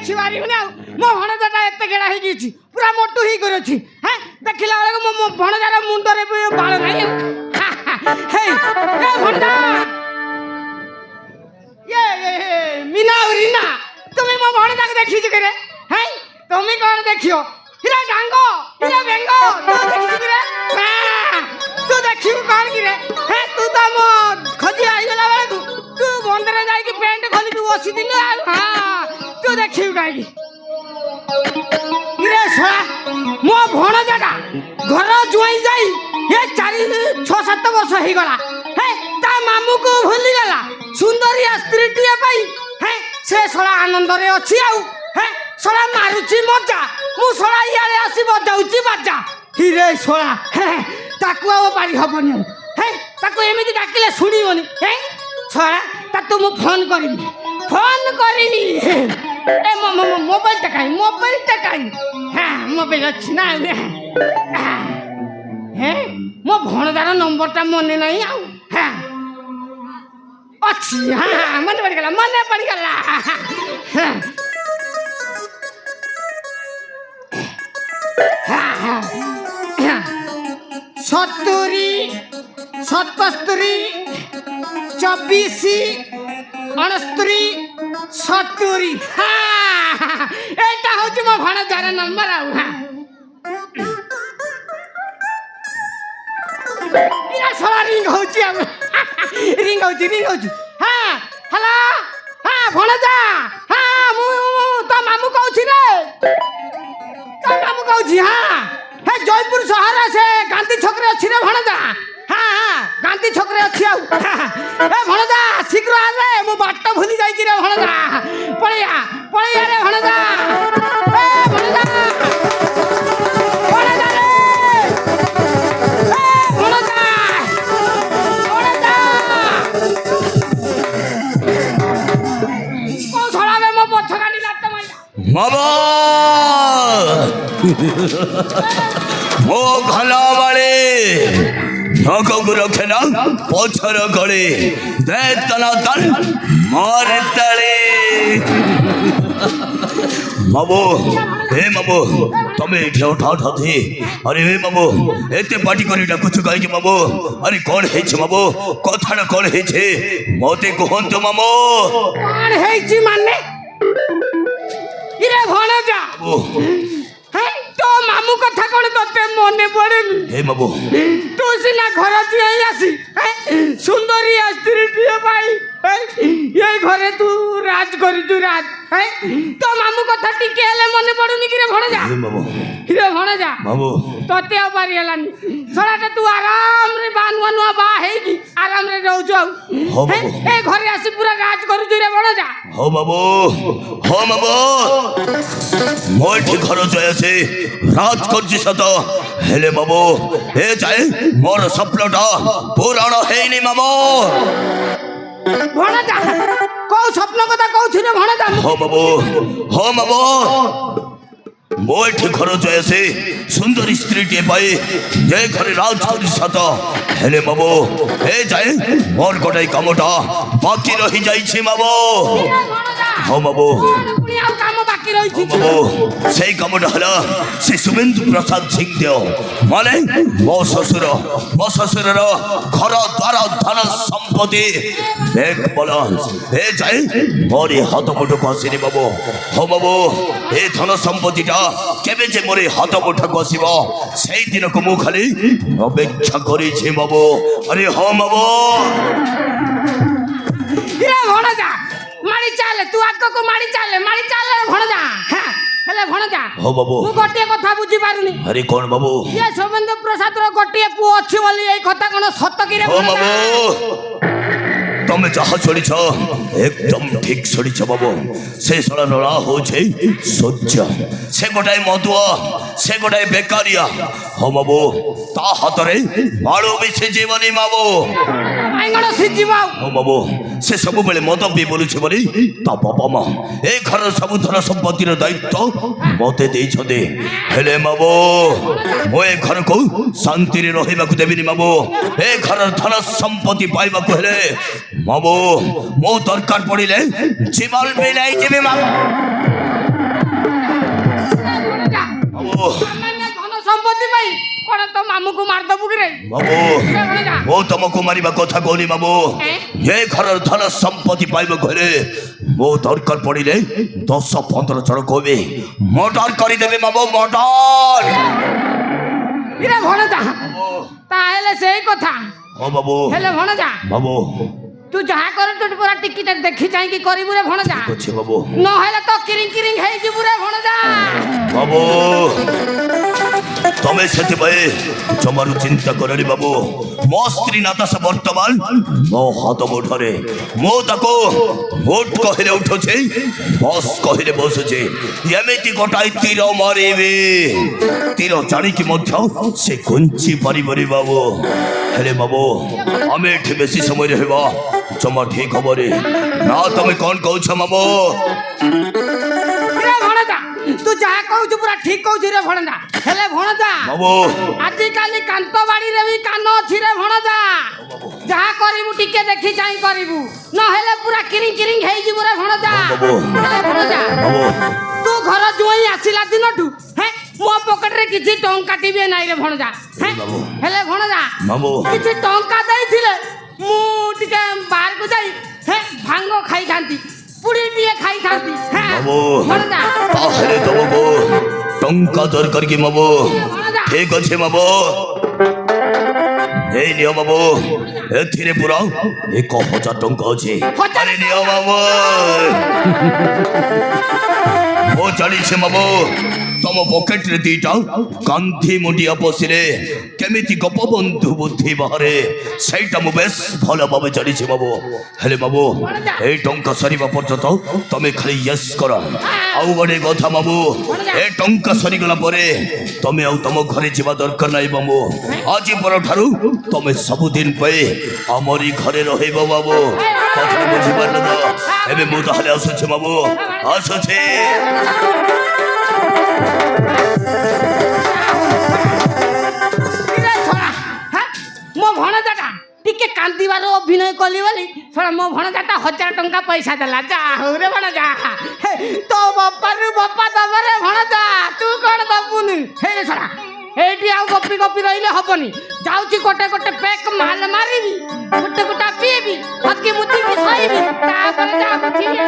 দেখি পারিবনি আউ মো ভণজাটা এতে গেড়া হয়ে গেছি পুরা মোটু হই করেছি হ্যাঁ দেখিলা বেলা মো ভণজার মুন্ডরে বাল নাই হেই এ ভণজা মিনা রিনা তুমি মো ভণজাকে দেখিছ করে হ্যাঁ তুমি কোন দেখিও হিরা ডাঙ্গ হিরা বেঙ্গ তো দেখিছ করে তু দেখিব কোন কিরে হ্যাঁ তু তো মো খোঁজি আইগলা বেলা তু বন্দরে যাইকি প্যান্ট খোলি তু বসি দিলু হ্যাঁ তু দেখিব কাইকি কিরে শোয়া মো ভণজাটা ঘর জুয়াই যাই এ 4-6-7 বর্ষ হই গলা হ্যাঁ তা মামুকু ভুলি গলা সুন্দরিয়া স্ত্রীটিয়ে পাই হ্যাঁ সে শোলা আনন্দরে অছি আউ হ্যাঁ শোলা মারুছি মজা মু শোলা ইয়ারে আসি বজাউছি বাজা হিরে শোলা হ্যাঁ তাকু আও পারি হবনি হ্যাঁ তাকু এমিতি ডাকিলে শুনিবনি হ্যাঁ শোলা তাকু মু ফোন করিনি এ মোবাইলটা কাই হ্যাঁ মোবাইল আছে না হ্যাঁ মো ভণজার নম্বরটা মনে নাই আউ হ্যাঁ ଅଛି হ্যাঁ মনে পড়িগলা হ্যাঁ হ্যাঁ 70 77 24 69 70 হ্যাঁ এইটা হচ্ছে মো ভণজার নম্বর আউ হ্যাঁ ইরা সলা রিং হচ্ছে আমি রিং হচ্ছে হ্যাঁ হ্যালো হ্যাঁ ভণজা হ্যাঁ মু তো মামু কହୁছি রে তো মামু কହୁছি হ্যাঁ হ্যাঁ জয়পুর সহরে সে গান্ধী ছকরে ଅଛି রে ভণজা হ্যাঁ হ্যাঁ গান্ধী ছকরে ଅଛି আউ এ ভণজা শীঘ্র আরে মু বাট ভুলি যাইছি রে ভণজা পড়িয়া রে ভণজা এ ভণজা মামা মো ঘলা বাড়ে নখକୁ ରଖେ ନା ପଛର କଳେ ଦେ ତନ ତନ ମରେ ତଳେ ମାମୁ हे मामू तमे एठी उठा थे अरे हे मामू एते पार्टी करी डाकुछ काई मामू अरे कौन है छ मामू कथाना कौन है छे मते कहंतो मामू कौन है छी माने इरे भणजा हे तो मामू कथा कोन तते मने पड़े हे मामू तू सिना घर जियाई आसी सुंदरी स्त्री टिए भाई ये घरे तू राज करी तू राज तो मामू कथा टिके हेले मने पड़ुनी कि रे भणजा हे मामू रे भणजा मामू तते अबारी हलानी सराटा तू आराम रे बानुआ बा हेगी आराम रे रहउ जो ए घरे आसी पूरा राज करू तू रे भणजा हो मामू मोठी घर जयसे राज करछि सत हेले मामू ए जाए मोर सपनटा पुराण हेनी मामू भणजा को स्वप्न कथा कहू रे भणजा हो मामू मोठी घर जयसे सुंदर स्त्री टे पाए जे घरे राज कर सत हेले मामू ए जाए मोर गोटाई कामटा बाकी रही जाई छी मामू हो मामू बाकी रही छी मामू सेई कामटा हला से सुमेंदु प्रसाद सिंह देव माने मो ससुर रो घर द्वार धन संपत्ति देख बोलन ए जाए मोरी हाथ मुठ कसिनी बाबू हो बाबू ए धन संपत्तिटा केबे जे मोरी हाथ मुठ कसिबो सेई दिन को मु खाली अपेक्षा करी छी बाबू अरे हो बाबू ये भणजा मारी चाले तू आग को मारी चाले भणजा हां हेले भणजा हो बाबू मु गोटे कथा बुझी पारुनी अरे कोन बाबू ये सुमेंदु प्रसाद रो गोटे पु अछि बोली एई कथा कोन सत्य कि रे भणजा हो बाबू तमे जहा छोड़ी छ एकदम ठीक छोड़ी छ बाबू से सला नला हो छे सच्चा से गोटाई मधुआ से गोटाई बेकारिया हो बाबू ता हातरे बाळो बिछे जीवनी बाबू आंगण सिजिबाऊ हो बाबू से सब बेले मद पी बोलु छ बरी ता बाबा मा ए घर सब धन संपत्ति रो दायित्व मते देई छदे हेले बाबू ओ ए घर को शांति रे रहिबा को देबिनी बाबू ए घर धन संपत्ति पाइबा को हेले बाबू मो दरकार पड़िले जीवन भी नहीं जीवे बाबू ସାମାନ୍ୟ ଧନ ସମ୍ପତ୍ତି ପାଇଁ କଣ ତ ମାମୁକୁ ମାରିଦବୁ କି ରେ? ବାବୁ ରେ ଭଣଜା ମୁଁ ତମକୁ ମାରିବା କଥା କହୁନି ବାବୁ। ଏ ଘରର ଧନ ସମ୍ପତ୍ତି ପାଇବ ଘରେ ମୋ ଦରକାର ପଡ଼ିଲେ 10-15 ଜଣ କହିବେ ମର୍ଡର କରିଦେବେ ବାବୁ, ମର୍ଡର। ଇରେ ଭଣଜା ତାହେଲେ ସେଇ କଥା। ହଁ ବାବୁ। ହେଲେ ଭଣଜା ବାବୁ ତୁ ଯାହା କରୁ ତୁ ପୁରା ଟିକିଟ ଦେଖି ଚାହିଁକି କରିବୁ ରେ ଭଣଜା। ଅଛି ବାବୁ। ନହେଲେ ତ କିରିଂ କିରିଂ ହେଇଯିବୁ ରେ ଭଣଜା। ବାବୁ ତମେ ସେଥିପାଇଁ ଜମାରୁ ଚିନ୍ତା କରନି ବାବୁ। ମୋ ସ୍ତ୍ରୀ ନାତାଶା ବର୍ତ୍ତମାନ ମୋ ହାତ ମୁଠରେ। ମୁଁ ତାକୁ ଉଠ କହିଲେ ଉଠୁଛି, ବସ କହିଲେ ବସୁଛି। ଏମିତି ଗୋଟାଏ ତୀର ମାରିବି, ତୀର ଜାଣିକି ମଧ୍ୟ ସେ ଘୁଞ୍ଚି ପାରିବନି ବାବୁ। ହେଲେ ବାବୁ ଆମେ ଏଠି ବେଶୀ ସମୟ ରହିବା ଜମା ଠିକ ହବନି ନା। ତମେ କଣ କହୁଛ ମାମୁ? ରେ ଭଣଜା ତୁ ଯାହା କହୁଛୁ ପୁରା ଠିକ କହୁଛୁ ରେ ଭଣଜା। ହେଲେ ଭଣଜା ବାବୁ ଆଜିକାଲି କାନ୍ତ ବାଡ଼ିରେ ବି କାନ ଅଛି ରେ ଭଣଜା। ଯାହା କରିବୁ ଟିକେ ଦେଖି ଚାହିଁ କରିବୁ, ନହେଲେ ପୁରା କିରିଂ କିରିଂ ହେଇଯିବୁ ରେ ଭଣଜା। ବାବୁ। ହେଲେ ଭଣଜା ବାବୁ ତୁ ଘର ଜୁଆଇଁ ଆସିଲା ଦିନଠୁ ମୋ ପକେଟରେ କିଛି ଟଙ୍କା ଟିବିଏ ନାହିଁ ରେ ଭଣଜା। ହେଲେ ଭଣଜା ବାବୁ କିଛି ଟଙ୍କା ଦେଇଥିଲେ ମୁଁ ଟିକେ ବାହାରକୁ ଯାଇ ଭାଙ୍ଗ ଖାଇଥାନ୍ତି, ପୁଡ଼ି ଟିକେ ଖାଇଥାନ୍ତି। ବାବୁ ଭଣଜା ତାହେଲେ ତମକୁ ଟଙ୍କା ଦରକାର କି ବାବୁ? ଠିକ ଅଛି ବାବୁ, এই নিও বাবু, এথিরে পুরা 1000 টঙ্কা আছে। আরে নিও বাবু। ও জানিছে বাবু তম পকেটরে দিটা গান্ধী মুন্ডিয়া পশিলে কেমিতি গোপবন্ধু বুদ্ধি বাহারে সেইটা মু বেশ ভালো ভাবে জানিছে বাবু। হেলে বাবু এই টঙ্কা সরিবা পর্যন্ত তুমি খালি ইয়েস কর। আউ বড়ে কথা বাবু, এ টঙ্কা সরিগলা পরে তুমি আউ তম ঘরে যাওয়া দরকার নাই বাবু। আজি পরঠারু তুমি ସବୁଦିନ ପାଇଁ ଆମରି ଘରେ ରହିବ ବାବୁ। କଥା ବୁଝିପାରିଲ ତ? ଏବେ ମୁଁ ତାହେଲେ ଆସୁଛି ବାବୁ, ଆସୁଛି। ମୋ ଭଣଜାଟା ଟିକେ କାନ୍ଦିବାର ଅଭିନୟ କଲି ବୋଲି ମୋ ଭଣଜାଟା 1000 ଟଙ୍କା ପଇସା ଦେଲା। ଯା ହଉ ରେ ଭଣଜା, ତୋ ବାପାରୁ ବାପା ଦବରେ ଭଣଜା, ତୁ କଣ ଦବୁନି? ହେଇରେ ଛଡ଼ା এইটি আউ গপি গপি রইলে হবনি। যাউছি গোটে গোটে পেক মাল মারিবি, গোটে গোটা পিবি, হকি মুতি শোইবি, তারপরে যা বুঝিবি।